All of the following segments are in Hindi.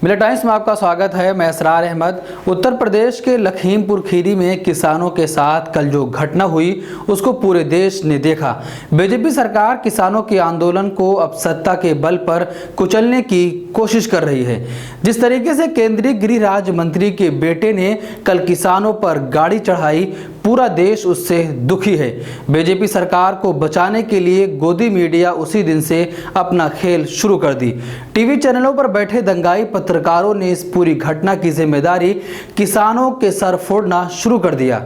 मिला टाइम्स में आपका स्वागत है। मैं असरार अहमद। उत्तर प्रदेश के लखीमपुर खीरी में किसानों के साथ कल जो घटना हुई उसको पूरे देश ने देखा। बीजेपी सरकार किसानों के आंदोलन को अब सत्ता के बल पर कुचलने की कोशिश कर रही है। जिस तरीके से केंद्रीय गृह राज्य मंत्री के बेटे ने कल किसानों पर गाड़ी चढ़ाई, पूरा देश उससे दुखी है। बीजेपी सरकार को बचाने के लिए गोदी मीडिया उसी दिन से अपना खेल शुरू कर दी। टीवी चैनलों पर बैठे दंगाई पत्रकारों ने इस पूरी घटना की जिम्मेदारी किसानों के सर फोड़ना शुरू कर दिया।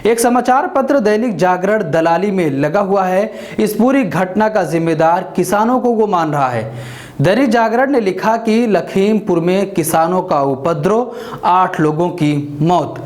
एक समाचार पत्र दैनिक जागरण दलाली में लगा हुआ है। इस पूरी घटना का जिम्मेदार किसानों को वो मान रहा है। दैनिक जागरण ने लिखा कि लखीमपुर में किसानों का उपद्रव, 8 लोगों की मौत।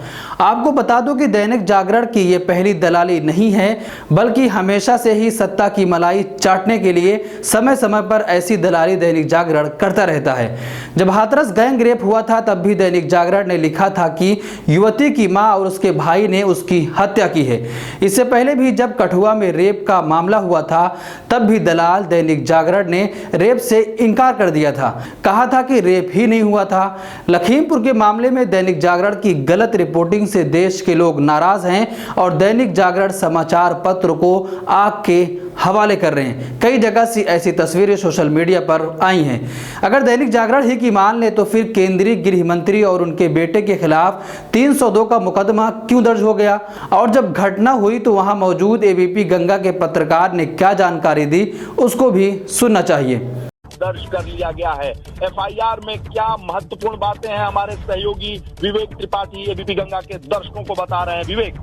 आपको बता दूं कि दैनिक जागरण की ये पहली दलाली नहीं है, बल्कि हमेशा से ही सत्ता की मलाई चाटने के लिए समय समय पर ऐसी दलाली दैनिक जागरण करता रहता है। जब हाथरस गैंग रेप हुआ था तब भी दैनिक जागरण ने लिखा था कि युवती की मां और उसके भाई ने उसकी हत्या की है। इससे पहले भी जब कठुआ में रेप का मामला हुआ था तब भी दलाल दैनिक जागरण ने रेप से इनकार कर दिया था, कहा था कि रेप ही नहीं हुआ था। लखीमपुर के मामले में दैनिक जागरण की गलत रिपोर्टिंग से देश के लोग नाराज हैं और दैनिक जागरण समाचार पत्र को आग के हवाले कर रहे हैं। कई जगह से ऐसी तस्वीरें सोशल मीडिया पर आई हैं। अगर दैनिक जागरण ही की मान ले तो फिर केंद्रीय गृह मंत्री और उनके बेटे के खिलाफ 302 का मुकदमा क्यों दर्ज हो गया? और जब घटना हुई तो वहां मौजूद एबीपी गंगा के पत्रकार ने क्या जानकारी दी, उसको भी सुनना चाहिए। दर्ज कर लिया गया है। एफआईआर में क्या महत्वपूर्ण बातें हैं हमारे सहयोगी विवेक त्रिपाठी एबीपी गंगा के दर्शकों को बता रहे हैं। विवेक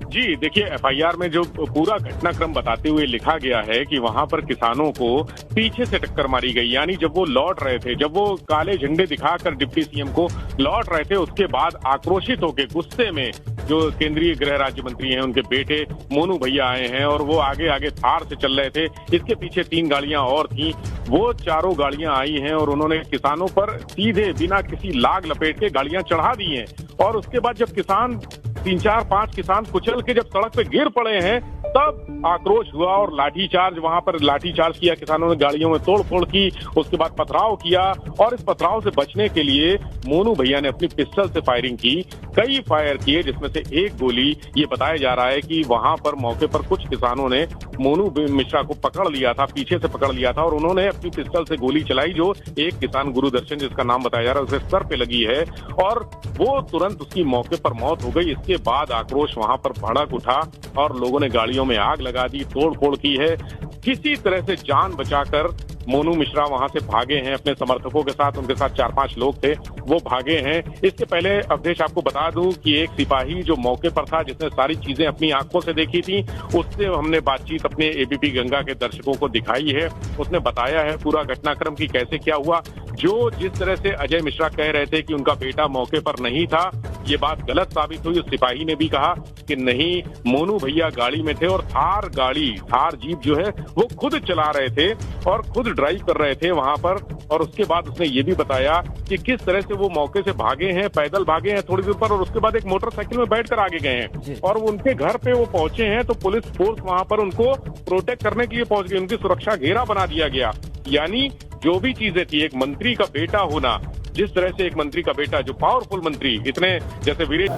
जी देखिए, एफआईआर में जो पूरा घटनाक्रम बताते हुए लिखा गया है कि वहां पर किसानों को पीछे से टक्कर मारी गई। यानी जब वो लौट रहे थे, जब वो काले झंडे दिखाकर डिप्टी सीएम को लौट रहे थे, उसके बाद आक्रोशित होकर गुस्से में जो केंद्रीय गृह राज्य मंत्री हैं उनके बेटे मोनू भैया आए हैं और वो आगे आगे थार से चल रहे थे। इसके पीछे 3 गाड़ियां और थी। वो चारों गाड़ियां आई हैं और उन्होंने किसानों पर सीधे बिना किसी लाग लपेट के गाड़ियां चढ़ा दी हैं। और उसके बाद जब किसान 3, 4, 5 किसान कुचल के जब सड़क पे गिर पड़े हैं तब आक्रोश हुआ और लाठीचार्ज, वहां पर लाठीचार्ज किया किसानों ने, गाड़ियों में तोड़फोड़ की, उसके बाद पथराव किया। और इस पथराव से बचने के लिए मोनू भैया ने अपनी पिस्टल से फायरिंग की, कई फायर किए, जिसमें से एक गोली, ये बताया जा रहा है कि वहां पर मौके पर कुछ किसानों ने मोनू मिश्रा को पकड़ लिया था, पीछे से पकड़ लिया था और उन्होंने अपनी पिस्टल से गोली चलाई, जो एक किसान गुरुदर्शन जिसका नाम बताया जा रहा है उसके सर पे लगी है और वो तुरंत उसकी मौके पर मौत हो गई। इसके बाद आक्रोश वहां पर भड़क उठा और लोगों ने गाड़ियों में आग लगा दी, तोड़फोड़ की है। किसी तरह से जान बचाकर मोनू मिश्रा वहां से भागे हैं अपने समर्थकों के साथ। उनके साथ 4-5 लोग थे, वो भागे हैं। इसके पहले अवधेश आपको बता दूं कि एक सिपाही जो मौके पर था, जिसने सारी चीजें अपनी आंखों से देखी थी, उससे हमने बातचीत अपने एबीपी गंगा के दर्शकों को दिखाई है। उसने बताया है पूरा घटनाक्रम की कैसे क्या हुआ। जो जिस तरह से अजय मिश्रा कह रहे थे कि उनका बेटा मौके पर नहीं था, ये बात गलत साबित हुई। उस सिपाही ने भी कहा कि नहीं, मोनू भैया गाड़ी में थे और थार जीप जो है वो खुद चला रहे थे और खुद ड्राइव कर रहे थे वहां पर। और उसके बाद उसने ये भी बताया कि किस तरह से वो मौके से भागे हैं, पैदल भागे हैं थोड़ी दूर पर और उसके बाद एक मोटरसाइकिल में बैठकर आगे गए हैं और उनके घर पे वो पहुंचे हैं तो पुलिस फोर्स वहां पर उनको प्रोटेक्ट करने के लिए पहुंच गई, उनकी सुरक्षा घेरा बना दिया गया। यानी जो भी चीजें थी, एक मंत्री का बेटा होना, जिस तरह से एक मंत्री का बेटा, जो पावरफुल मंत्री, इतने जैसे वीर।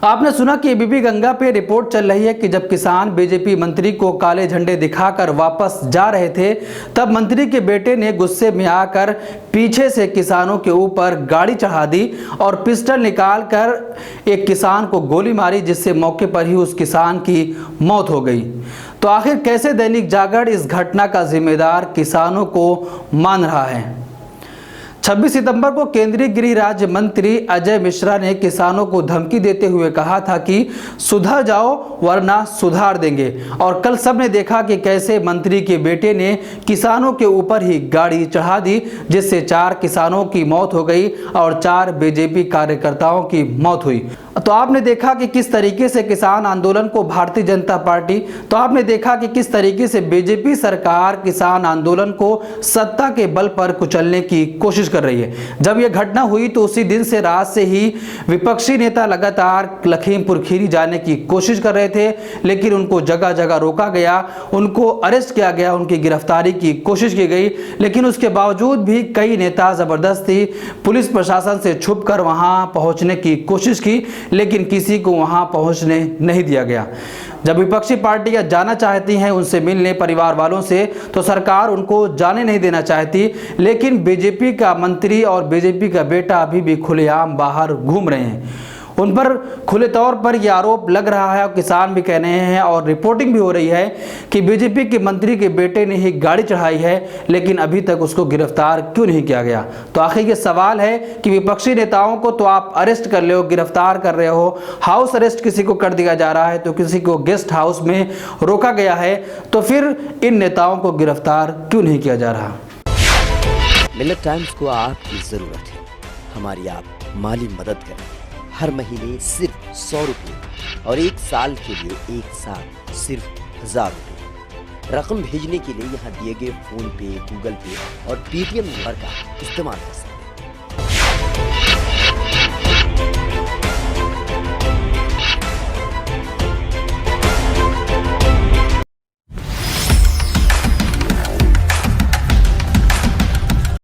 आपने सुना कि एबीपी गंगा पे रिपोर्ट चल रही है कि जब किसान बीजेपी मंत्री को काले झंडे दिखाकर वापस जा रहे थे तब मंत्री के बेटे ने गुस्से में आकर पीछे से किसानों के ऊपर गाड़ी चढ़ा दी और पिस्टल निकालकर एक किसान को गोली मारी, जिससे मौके पर ही उस किसान की मौत हो गई। तो आखिर कैसे दैनिक जागरण इस घटना का जिम्मेदार किसानों को मान रहा है? 26 सितंबर को केंद्रीय गृह राज्य मंत्री अजय मिश्रा ने किसानों को धमकी देते हुए कहा था कि सुधर जाओ वरना सुधार देंगे। और कल सबने देखा कि कैसे मंत्री के बेटे ने किसानों के ऊपर ही गाड़ी चढ़ा दी, जिससे 4 किसानों की मौत हो गई और 4 बीजेपी कार्यकर्ताओं की मौत हुई। तो आपने देखा कि किस तरीके से किसान आंदोलन को भारतीय जनता पार्टी, तो आपने देखा कि किस तरीके से बीजेपी सरकार किसान आंदोलन को सत्ता के बल पर कुचलने की कोशिश कर रही है। जब यह घटना हुई तो उसी दिन से रात से ही विपक्षी नेता लगातार लखीमपुर खीरी जाने की कोशिश कर रहे थे, लेकिन उनको जगह जगह रोका गया, उनको अरेस्ट किया गया, उनकी गिरफ्तारी की कोशिश की गई। लेकिन उसके बावजूद भी कई नेता जबरदस्ती पुलिस प्रशासन से छुपकर वहां पहुंचने की कोशिश की, लेकिन किसी को वहां पहुंचने नहीं दिया गया। जब विपक्षी पार्टियां जाना चाहती हैं उनसे मिलने परिवार वालों से, तो सरकार उनको जाने नहीं देना चाहती। लेकिन बीजेपी का मंत्री और बीजेपी का बेटा अभी भी खुलेआम बाहर घूम रहे हैं। उन पर खुले तौर पर यह आरोप लग रहा है और किसान भी कह रहे हैं और रिपोर्टिंग भी हो रही है कि बीजेपी के मंत्री के बेटे ने ही गाड़ी चढ़ाई है, लेकिन अभी तक उसको गिरफ्तार क्यों नहीं किया गया। तो आखिर ये सवाल है कि विपक्षी नेताओं को तो आप अरेस्ट कर रहे हो, गिरफ्तार कर रहे हो, हाउस अरेस्ट किसी को कर दिया जा रहा है तो किसी को गेस्ट हाउस में रोका गया है, तो फिर इन नेताओं को गिरफ्तार क्यों नहीं किया जा रहा। मिलत टाइम्स को आपकी जरूरत है, हमारी आप माली मदद करें। हर महीने सिर्फ 100 रुपये और 1 साल के लिए एक साथ सिर्फ 1000 रुपये। रकम भेजने के लिए यहाँ दिए गए फोन पे, गूगल पे और पेटीएम नंबर का इस्तेमाल कर सकते हैं।